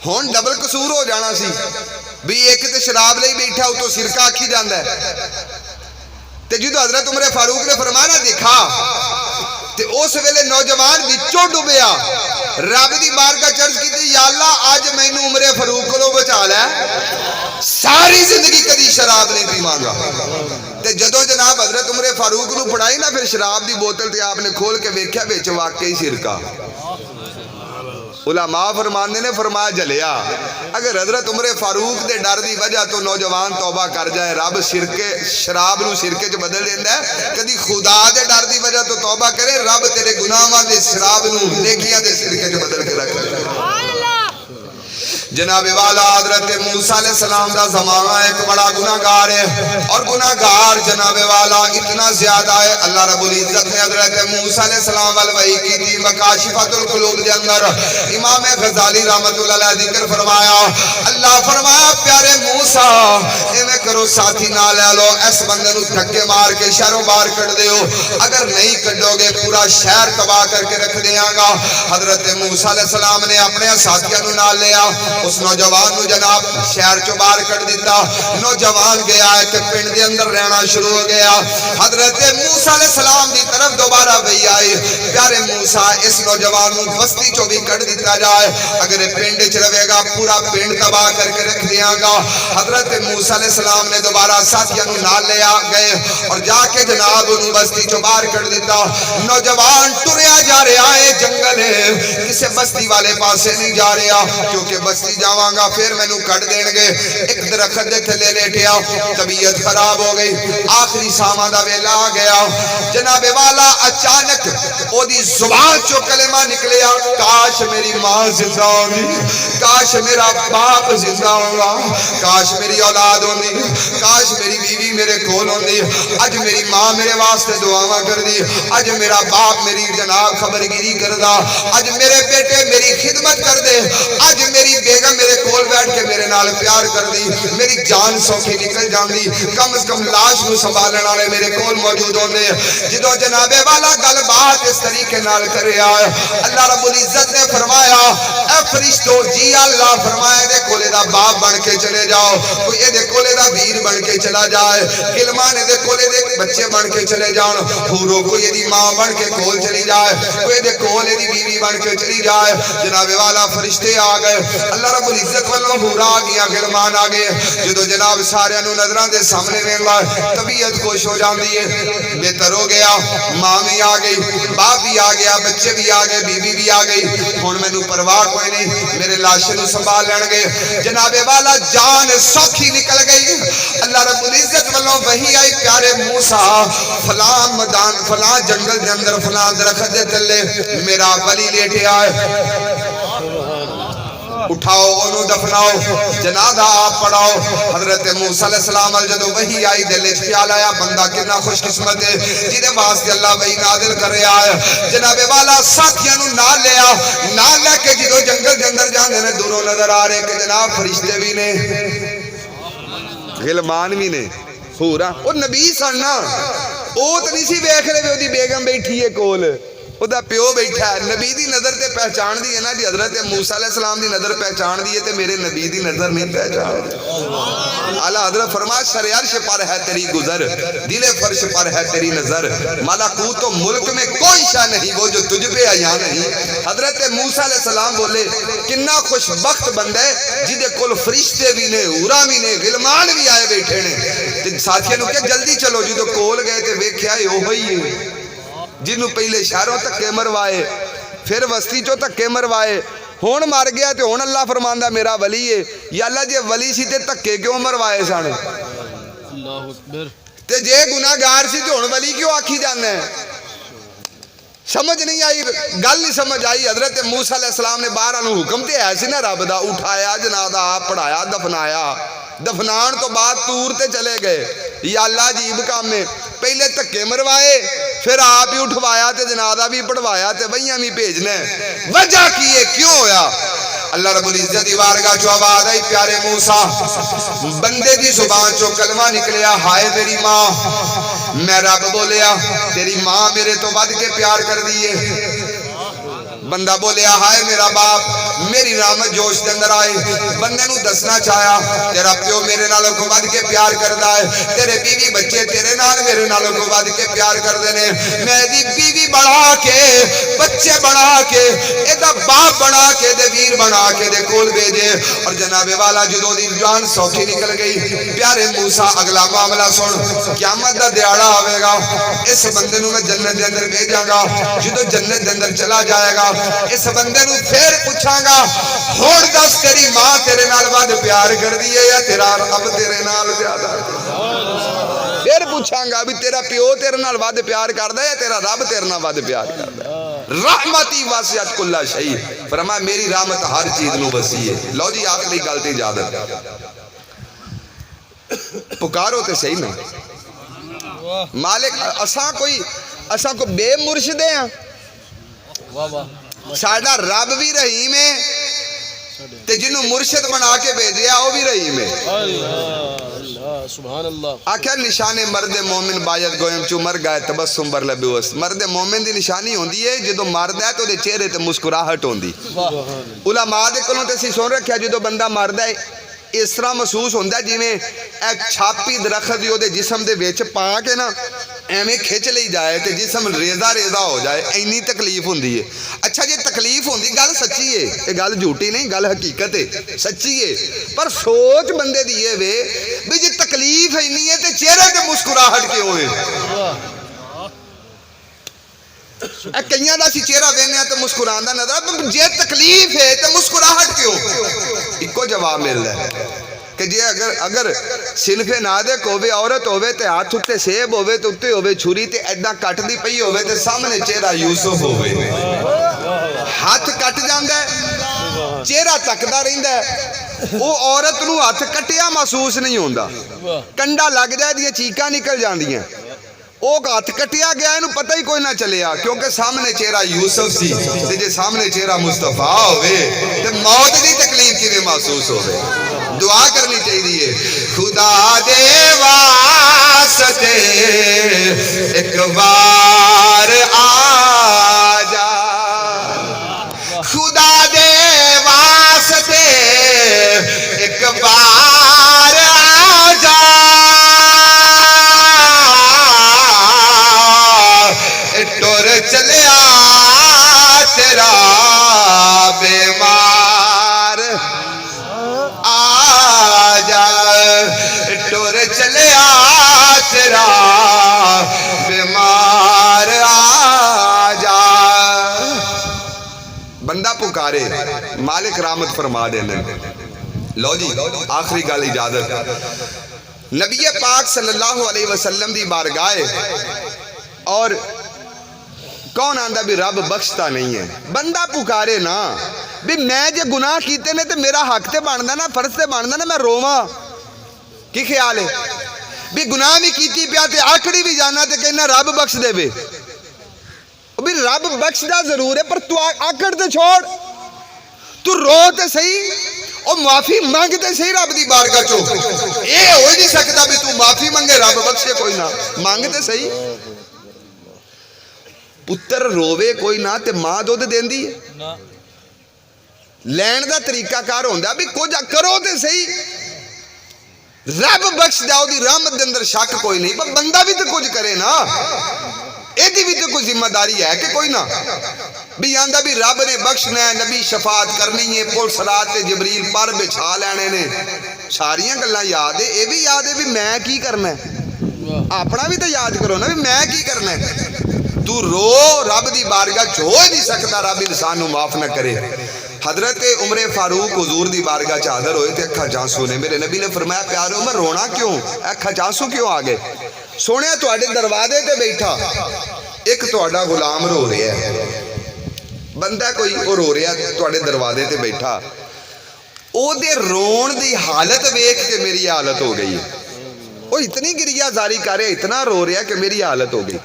ہون ڈبل قصور ہو جانا سی بھی ایک تے شراب لئی بیٹھا ہو تو سرکہ آکھی جاندہ ہے تے جدو حضرت عمر فاروق نے فرمایا نہ دکھا تے اس ویلے نوجوان وچوں ڈوبیا رب دی بارگاہ چرچ کی تھی یا اللہ آج میں نے عمر فاروق کو بچا لیا ساری زندگی کدی شراب نہیں پی مانگا تے جدو جناب حضرت عمر فاروق کو پڑھائی نا پھر شراب دی بوتل تے آپ نے کھول کے بیکھیا بیچ واقعی سرکہ علماء فرمانے نے فرمایا جلیا اگر حضرت عمر فاروق دے ڈر دی وجہ تو نوجوان توبہ کر جائے رب شراب نو سرکے چ بدل دیندہ ہے کدی خدا دے ڈر دی وجہ تو توبہ کرے رب تیرے گناہاں دے شراب نو نیکیاں دے سرکے چ بدل کے رکھ دے جناب والا حضرت موسیٰ علیہ السلام دا زمانہ ایک بڑا گناہگار ہے اور گناہگار جناب والا اتنا زیادہ ہے اللہ رب العزت نے حضرت موسیٰ علیہ السلام والوحی کی تھی مکاشفۃ القلوب دے اندر امام غزالی رحمت اللہ علیہ ذکر فرمایا اللہ فرمایا پیارے موسیٰ میں کرو ساتھی نہ لے لو اس بندے نو دھکے مار کے شہروں باہر کر دیو اگر نہیں کڈو گے پورا شہر تباہ کر کے رکھ دیاں گا حضرت موسیٰ علیہ السلام نے اپنے ساتھیاں نو نہ لیا اس نوجوان نو جناب شہر چو باہر کر دیتا نوجوان گیا ہے کہ پنڈ دے اندر رہنا شروع ہو گیا حضرت موسیٰ علیہ السلام دی طرف دوبارہ وہی آئی پیارے موسیٰ اس نوجوان نو بستی چو بھی کر دیتا جائے اگر پنڈ چ رہے گا پورا پنڈ تباہ کر کے رکھ دیاں گا حضرت موسیٰ علیہ السلام نے دوبارہ ساتھیاں نو نال لے گئے اور جا کے جناب انہوں بستی چو باہر کر دیتا نوجوان ٹریا جا رہا ہے جنگل ہے کسے بستی والے پاسے نہیں جا رہا کیونکہ بستی جاواں گا پھر میں نو کٹ دین گے ایک درخت دے تھلے لیٹیا طبیعت خراب ہو گئی آخری ساما دا ویلا آ گیا جناب والا اچانک او دی زبان چو کلمہ نکلیا کاش میری ماں زندہ ہوگی کاش میرا باپ زندہ ہوگا کاش میری اولاد ہوندی کاش میری بیوی میرے کول ہوندی اج میری ماں میرے واسطے دعاواں کر دی اج میرا باپ میری جناب خبرگیری کر دا اج میرے بیٹے میری خدمت کر دے اج میری بیگم میرے کول بیٹھ کے میرے نال پیار کر دی میری جان سوکھی نکل جاندی کم از کم لاش نو سنبھالن والے میرے کول موجود ہوندے جدو جناب والا گل بات اس طریقے نال کریا اللہ رب العزت نے فرمایا اے فرشتو جی اللہ فرمایا دے کولے دا باپ بن کے چلے جاؤ کوئی اے دے کولے دا ویر بن کے چلا جائے غلمان دے کولے دے بچے بن کے چلے جان حورو کوئی دی ماں بن کے کول چلی جائے کوئی دے کولے دی بیوی بن کے چلی جائے جناب والا فرشتے آ گئے اللہ رب العزت والوں حورا آ گیا غلمان آ گئے جدو جناب سارے نو نظران دے سامنے ویلا طبیعت خوش ہو جاندی ہے بہتر ہو گیا ماں بھی آ گئی باپ بھی آ گیا بچے بھی آ گئے بیوی بھی آ گئی ہن مینوں پرواہ کوئی نہیں میرے لاشے نو سنبھال لین گے جناب والا جان سوکھی نکل گئی اللہ رب العزت والوں وحی آئی پیارے موسیٰ فلاں میدان فلاں جنگل دے اندر فلاں درخت دے تھلے میرا ولی لیٹے آئے اٹھاؤ انہوں دفناؤ جنازہ آپ پڑھاؤ حضرت موسیٰ علیہ السلام جدو وحی آئی دل خیال آیا بندہ کتنا خوش قسمت ہے جنہیں واسطے اللہ وحی نازل کر رہا ہے جناب والا ساتھیاں نو نہ لیا نہ لے کے جدو جنگل دے اندر جاندے نے دوروں نظر آ رہے کہ جناب فرشتے بھی نے غلمان بھی نے حورا اور نبی سننا او تو نہیں سی ویکھ رہے وہ دی بیگم بیٹھی ہے کول او دا پیو بیٹھا ہے نبی دی نظر تے پہچان دی ہے نا جی حضرت موسیٰ علیہ السلام دی نظر پہچان دی ہے تے میرے نبی دی نظر نہیں پہچان اعلیٰ حضرت فرمایا سر عرش پر ہے تیری گزر دل فرش پر ہے تیری نظر ملکوت و ملک میں کوئی شاہ نہیں وہ جو تجھ پہ آیا نہیں حضرت موسیٰ علیہ السلام بولے کنا خوش بخت بندے جدے کل فرشتے بھی نے حورا بھی نے غلمان بھی آئے بیٹھے نے ساتھیاں نو کہ جلدی چلو جدو کول گئے تے ویکھیا اے اوہی ہے جنہوں پہلے شہروں تک کے مروائے پھر وسطی چو تک کے مروائے ہون مار گیا تے ہون اللہ فرماندہ میرا ولی ہے یا اللہ جے ولی سی تے تک کے کیوں مروائے سانے تے جے گناہگار سی تے ہون ولی کیوں آکھی جانا ہے سمجھ نہیں آئی گل نہیں سمجھ آئی حضرت موسیٰ علیہ السلام نے باہر نو حکم تے ایسی نہ رب دا اٹھایا جنازہ آپ پڑھایا دفنایا دفنان تو بعد تور تے چلے گئے یا اللہ عجیب کام میں پہلے تکے مروائے پھر آپ ہی اٹھوایا تے جنازہ بھی پڑھوایا تے وہیاں بھی بھیجنے وجہ کی ہے کیوں ہویا اللہ رب العزت دی بارگاہ چو آواز آئی پیارے موسیٰ بندے دی زبان چو کلمہ نکلیا ہائے تیری ماں میں رب بولیا تیری ماں میرے تو ود کے پیار کر دیئے بندہ بولیا ہائے میرا باپ میری رحمت جوش دے اندر آئے بندے نو دسنا چاہیا تیرا پیو میرے نالوں کو ود کے پیار کردہ ہے تیرے بیوی بچے تیرے نال میرے نالوں کو ود کے پیار کر دینے میں دی بیوی بڑھا کے بچے بڑھا کے ایدہ باپ بڑھا کے دے ویر بڑھا کے دے کول بھیجے اور جناب والا جدوں دی جان سوکھی نکل گئی پیارے موسیٰ اگلا معاملہ سن قیامت دا دیاڑا آوے گا اس بندے نو میں جنت دے اندر بھیجاں گا جدوں جنت دے اندر چلا جائے گا اس بندے نو پھر پوچھاں گا ہوڑ دس تیری ماں تیرے نال ود پیار کر دیئے یا تیرا رب تیرے نال زیادہ پھر پوچھاں گا بھی تیرا پیو تیرے نال ود پیار کر دا یا تیرا رب تیرے نال ود پیار کر دا رحمتی واسعت کل شیء فرمایا میری رحمت ہر چیز نو وسیع ہے لو جی آخری گل تے اجازت پکارو تے صحیح نا مالک اساں کو بے مرشدے ہیں ساڑھا رب بھی رحیم ہے تے جنہوں مرشد بنا کے بھیجیا وہ بھی رحیم ہے سبحان اللہ آخر نشان مرد مومن باید گویم چو مر گئے تبسم بر لبیوس مرد مومن دی نشانی ہوندی ہے جدو مرد ہے تو دے چہرے تے مسکراہٹ ہوندی علماء دے کلوں تے سی سن رکھیا جدو بندہ مرد ہے اس طرح محسوس ہوندہ ہے جی میں ایک چھاپی درخت دیو دے جسم دے ویچ پا کے نا ایمیں کھچ لئی جائے تے جسم ریزہ ریزہ ہو جائے اینی تکلیف ہوندی ہے اچھا جی تکلیف ہوندی گل سچی ہے یہ گل جھوٹی نہیں گل حقیقت ہے سچی ہے پر سوچ بندے دیئے وے بھی جی تکلیف ہے نہیں ہے تے چہرے تے مسکراہٹ کے ہوئے کئیاں دا سی چہرہ وینے ہیں تے مسکراندہ نظر جے تکلیف ہے تے مسکراہٹ کیوں ایک کو جواب مل رہا ہے کہ جی اگر صنف نادق ہوئے عورت ہوئے تے ہاتھ اتے سیب ہوئے تے اتے ہوئے چھری تے ایڈا کٹ دی پئی ہوئے تے سامنے چہرہ یوسف ہوئے ہاتھ کٹ جاندہ ہے چہرہ تکدا رہندا ہے وہ عورت نو ہاتھ کٹیا محسوس نہیں ہوندا کنڈا لگ جائے دیا چیکاں نکل جاندیاں وہ ہاتھ کٹیا گیا انہوں پتہ ہی کوئی نہ چلیا کیونکہ سامنے چہرہ یوسف سی تے جے سامنے چہرہ مصطفیٰ ہوئے تے موت دی تکلیف کی بھی محسوس ہوئے دعا کرنی چاہیے خدا دے واسطے ایک بار آ جا خدا دے واسطے ایک بار آ جا ٹور چلیا تیرا بیمار آ جا ٹور چلیا تیرا بیمار آ جا بندہ پکارے مالک رحمت فرما دینے لو جی آخری گل اجازت نبی پاک صلی اللہ علیہ وسلم دی بارگاہ اور کون آندہ بھی رب بخشتا نہیں ہے بندہ پکارے نا بھی میں جے گناہ کیتے نے تے میرا حق تے باندھا نا فرض تے باندھا نا میں روما کی خیال ہے بھی گناہ بھی کیتی پیا تے آکڑی بھی جانا تے کہنا رب بخش دے بے بھی رب بخش دا ضرور ہے پر تو آکڑ تے چھوڑ تو رو تے صحیح اور معافی مانگ تے صحیح رب دی بارگاہ چو اے ہو نہیں سکتا بھی تو معافی مانگے رب بخشے کوئی نہ مانگ تے صحیح پتر روے کوئی نہ تے ماں دودھ دین دی ہے لین دا طریقہ کار ہوندہ بھی کچھ کرو تے صحیح رب بخش جاؤ دی رحمت دے اندر شک کوئی نہیں پر بندہ بھی تے کچھ کرے نا ایدی بھی تے کوئی ذمہ داری ہے کہ کوئی نہ بھی آندہ بھی رب نے بخشنا ہے نبی شفاعت کرنی ہے پول صلاة جبریل پر بچھا لینے نے ساریاں گلہ یاد ہے اے بھی یاد ہے بھی میں کی کرنا ہے اپنا بھی تے یاد کرو نا بھی میں کی کرنا ہے تو رو رب دی بارگاہ چھوڑ نہیں سکتا رب انسان نو معاف نہ کرے حضرت عمر فاروق حضور دی بارگاہ چادر ہوئے تھے اکھا جانسو نے میرے نبی نے فرمایا پیارے عمر رونا کیوں اکھا جانسو کیوں آگے سونے تو آڑے دروازے تے بیٹھا ایک تہاڈا غلام رو رہا ہے، بندہ کوئی وہ رو رہا تہاڈے دروازے تے بیٹھا، او دے رون دی حالت ویکھ کے میری حالت ہو گئی ہے، وہ اتنی گریہ زاری کر رہا، اتنا رو رہا کہ میری حالت ہو گئی۔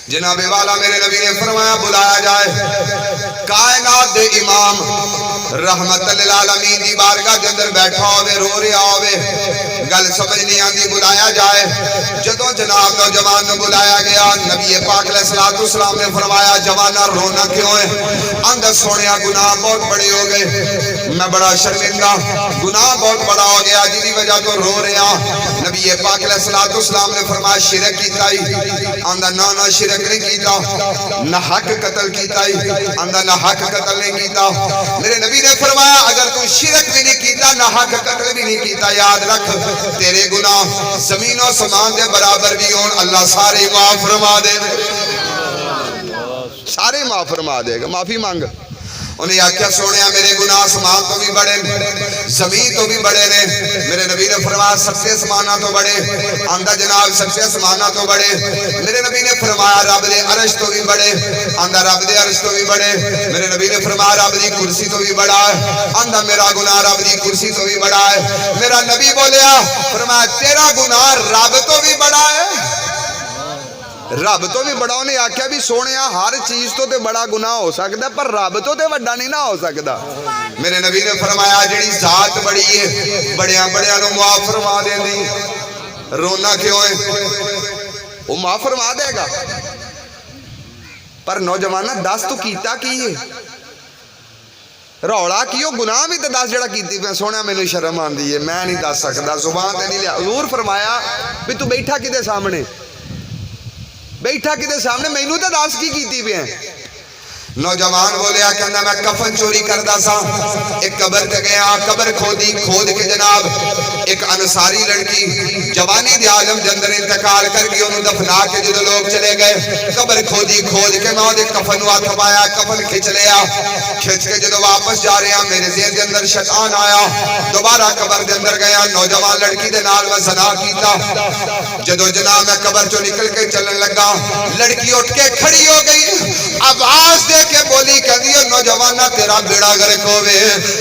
جناب والا میرے نبی نے فرمایا بلایا جائے، کائنات دے امام رحمت للعالمین دی بارگاہ کے اندر بیٹھا ہوئے رو رہا ہوئے، گل سمجھ نہیں آتی، بلایا جائے۔ جدوں جناب نوجوان نے بلایا گیا، نبی پاک علیہ السلام نے فرمایا جوانا رونا کیوں ہے؟ اندر سونیا گناہ بہت بڑے ہو گئے، میں بڑا شرمندہ، گناہ بہت بڑا ہو گیا جی وجہ تو رو رہا۔ نبی پاک علیہ السلام نے فرمایا شرک کیتا ہی؟ آندہ نہ شرک نہیں کیتا، نہ حق قتل کیتا ہی؟ آندہ نہ حق قتل نہیں کیتا۔ میرے نبی نے فرمایا اگر تو شرک بھی نہیں کیتا، نہ حق قتل بھی نہیں کیتا، یاد رکھ تیرے گناہ زمین و سمان دے برابر بھی ہون، اللہ سارے معاف فرما دے گا، سارے معاف فرما دے گا، معافی مانگ۔ انہیں آکھیا سونیا میرے گناہ آسمان تو بھی بڑے، زمین تو بھی بڑے نے۔ میرے نبی نے فرمایا سب سے آسمانہ تو بڑے، آندہ جناب سب سے آسمانہ تو بڑے۔ میرے نبی نے فرمایا رب دے عرش تو بھی بڑے، آندہ رب دے عرش تو بھی بڑے۔ میرے نبی نے فرمایا رب دی کرسی تو بھی بڑا ہے، آندہ میرا گناہ رب دی کرسی تو بھی بڑا ہے۔ میرا نبی بولیا فرمایا تیرا گناہ رب تو بھی بڑا ہے، رب تو بھی بڑا۔ انہیں آکھیا بھی سونیا ہر چیز تو تے بڑا گناہ ہو سکتا پر رب تو تے بڑا نہیں نہ ہو سکتا۔ میرے نبی نے فرمایا جڑی ذات بڑی ہے بڑیاں بڑیاں نو معاف فرما دیں دی، رونا کیوں ہے؟ وہ معاف فرما دے گا۔ پر نوجوانہ دس تو کیتا کی ہے، روڑا کیوں گناہ بھی تے دس جڑا کیتی پہ سونا میں نے شرم آن دی ہے، میں نہیں دس سکتا، زبان تے نہیں لیا۔ حضور فرمایا بھی تو بیٹھا کدے سامنے، بیٹھا کدے سامنے، میں نے تو دس کی کیتی پہ ہیں۔ نوجوان بولیا کہنا میں کفن چوری کردہ سا، ایک قبر تے گیا، قبر کھودی، کھود کے جناب ایک انصاری لڑکی جوانی دے عالم دے اندر انتقال کر گئی، انہوں دفنا کے جدو لوگ چلے گئے، قبر کھودی، کھود کے میں دے کفن ہاتھ پایا، کفن کھچ لیا، کھچ کے جدو واپس جا رہے ہیں میرے ذہن دے اندر شیطان آیا، دوبارہ قبر دے اندر گیا، نوجوان لڑکی دے نال میں زنا کیتا۔ جدو جناب میں قبر چو نکل کے چلن لگا، لڑکی اٹھ کے کھڑی ہو گئی، آواز دے کہ بولی کہ دیو نوجوانہ تیرا بیڑا گرک ہوئے،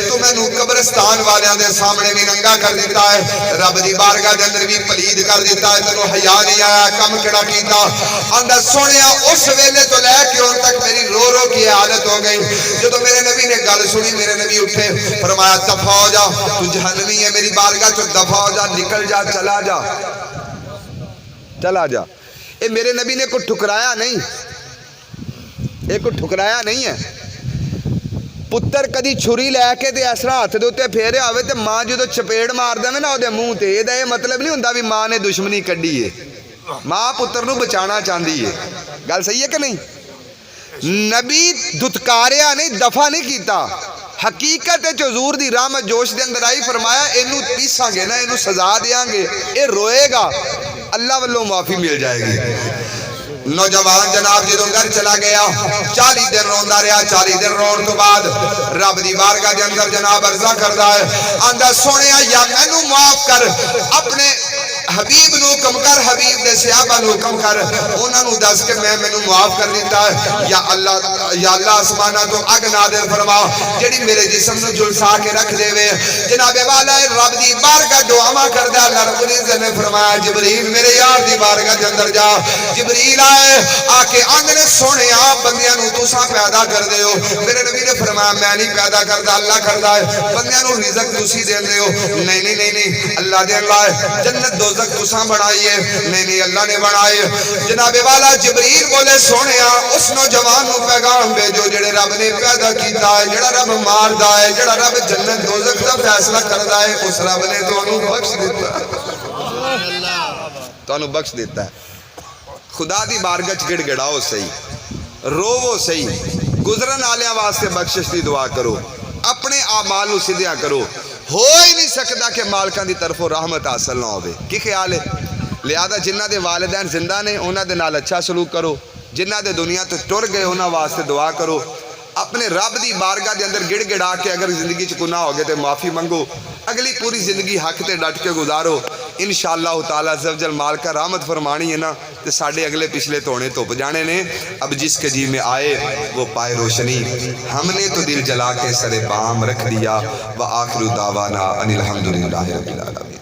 تو میں نو قبرستان والیاں دے سامنے بھی ننگا کر دیتا ہے، رب دی بارگاہ دے اندر بھی پلید کر دیتا ہے، تنو حیا نہیں آیا، کم کڑا کیتا۔ اندر سونیا اس ویلے تو لے کے ان تک میری رو رو کی حالت ہو گئی۔ جدو میرے نبی نے گل سنی، میرے نبی اٹھے فرمایا دفع ہو جا، تو جہنمی ہے، میری بارگاہ تو دفع ہو جا، نکل جا، چلا جا، چلا جا۔ اے میرے نبی نے کوئی ٹھکرایا نہیں، ایک ٹھکرایا نہیں ہے۔ پتر کدی چھری لے کے تے اس طرح ہاتھ دے اوتے پھیرے آوے تے ماں جدو چپیڑ مار دے نا اودے منہ تے، اے دا یہ مطلب نہیں ہوندا بھی ماں نے دشمنی کڈی ہے، ماں پتر نو بچانا چاہندی ہے۔ گل صحیح ہے کہ نہیں؟ نبی دھتکاریا نہیں، دفع نہیں کیتا۔ حقیقت حضور دی رحمت جوش دے اندر آئی، فرمایا اینو پیساں گے نا، اینو سزا دیاں گے، اے روئے گا، اللہ والوں معافی مل جائے گی۔ نوجوان جناب جدوں گھر چلا گیا، 40 دن روندا رہا، 40 دن رون تو بعد رب دی بارگاہ دے اندر جناب عرضہ کردا ہے، آندا سونیا یا مینوں معاف کر، اپنے حبیب نو حکم کر، حبیب دے صحابہ نو حکم کر، انہاں نو دس کے میں مینوں معاف کر دیتا ہے، یا اللہ آسمانہ تو اگ نادر فرما جڑی میرے جسم نو جلسا کے رکھ دے وے۔ جناب والا رب دی بارگاہ دعا کردا، اللہ رب العزت نے فرمایا جبریل میرے یار دی بارگاہ دے اندر جا۔ جبریل آئے آ کے آنگنے سونیا بندیاں نو تساں پیدا کر دے ہو۔ میرے نبی نے فرمایا میں نہیں پیدا کردا، اللہ کردا ہے، بندیاں نو رزق تسی دیندے ہو۔ نہیں اللہ دے اللہ ہے، جنت دوزخ تساں بنائیے، نہیں اللہ نے بنائے۔ جناب والا جبریل بولے سونیا اس نوجوان نو پیغام بھیجو جڑے رب نے پیدا کیتا ہے، جڑا رب ماردا ہے، جڑا رب جنت دوزخ دا فیصلہ کردا ہے، اس رب نے تانوں بخش دیتا ہے، تانوں بخش دیتا ہے۔ خدا دی بارگاہ گڑ گڑاؤ صحیح، روو صحیح، گزرن آلیاں واسطے بخشش دی دعا کرو، اپنے اعمال نو سدھیاں کرو۔ ہو ہی نہیں سکتا کہ مالکاں دی طرفوں رحمت حاصل نہ ہوئے، کی خیال ہے؟ لہذا جنہ دے والدین زندہ نے انہاں دے نال اچھا سلوک کرو، جنہ دے دنیا تو ٹر گئے انہاں واسطے دعا کرو، اپنے رب دی بارگاہ دے اندر گڑ گڑا کے اگر زندگی چ گناہ ہو گئے تے معافی منگو، اگلی پوری زندگی حق تے ڈٹ کے گزارو۔ انشاءاللہ تعالی عز و جل مالکہ رحمت فرمانی ہے نا تو ساڑھے اگلے پچھلے توڑے توپ جانے نے. اب جس کے جی میں آئے وہ پائے روشنی. ہم نے تو دل جلا کے سر بام رکھ دیا. وآخر دعوانا ان الحمدللہ رب العالمین.